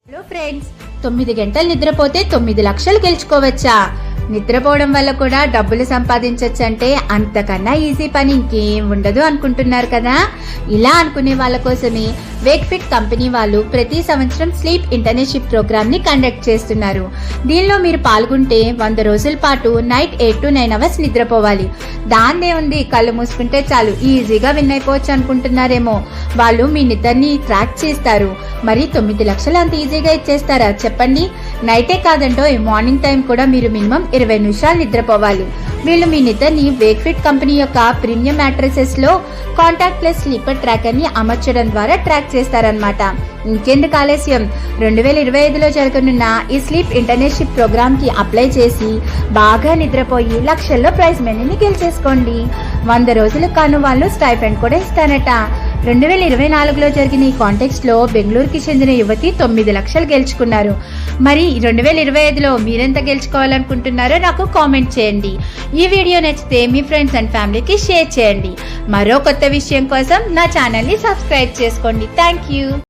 Hello friends, 9 గంటలు నిద్రపోతే 9 లక్షలు గెలుచుకోవచ్చా? నిద్రపోవడం వల్ల కూడా డబ్బులు సంపాదించొచ్చంటే అంతకన్నా ఈజీ పని ఇంకేం ఉండదు అనుకుంటున్నారు కదా. ఇలా అనుకునే వాళ్ళ కోసమే వేక్ ఫిట్ కంపెనీ వాళ్ళు ప్రతి సంవత్సరం స్లీప్ ఇంటర్న్షిప్ ప్రోగ్రామ్ ని కండక్ట్ చేస్తున్నారు. దీనిలో మీరు పాల్గొంటే 100 రోజుల పాటు నైట్ 8 to 9 అవర్స్ నిద్రపోవాలి. దాన్నే ఉంది, కళ్ళు మూసుకుంటే చాలు ఈజీగా విన్ అయిపోవచ్చు అనుకుంటున్నారేమో. వాళ్ళు మీ నిద్రని ట్రాక్ చేస్తారు. మరి 9 లక్షలు అంత ఈజీగా ఇచ్చేస్తారా చెప్పండి? నైటే కాదంటో మార్నింగ్ టైం కూడా మీరు మినిమం 20 నిమిషాలు నిద్రపోవాలి. వీళ్ళు మీ నిద్రని వేక్ ఫిట్ కంపెనీ యొక్క ప్రీమియం మ్యాట్రసెస్ లో కాంటాక్ట్ ప్లస్ స్లీపర్ ట్రాకర్ ని అమర్చడం ద్వారా ట్రాక్ చేస్తారనమాట. ఇంకెందుకు ఆలస్యం, 2025లో జరగనున్న ఈ స్లీప్ ఇంటర్న్షిప్ ప్రోగ్రామ్ కి అప్లై చేసి బాగా నిద్రపోయి లక్షల్లో ప్రైజ్ మనీని గెలిచేసుకోండి. 100 రోజులకు కాను వాళ్ళు స్టైఫండ్ కూడా ఇస్తారట. 2024లో జరిగిన ఈ కాంటెక్స్ట్ లో బెంగళూరుకి చెందిన యువతి 9 లక్షలు గెలుచుకున్నారు. మరి 2025లో మీరెంత గెలుచుకోవాలనుకుంటున్నారో నాకు కామెంట్ చేయండి. ఈ వీడియో నచ్చితే మీ ఫ్రెండ్స్ అండ్ ఫ్యామిలీకి షేర్ చేయండి. మరో కొత్త విషయం కోసం నా ఛానల్ని సబ్స్క్రైబ్ చేసుకోండి. Thank you.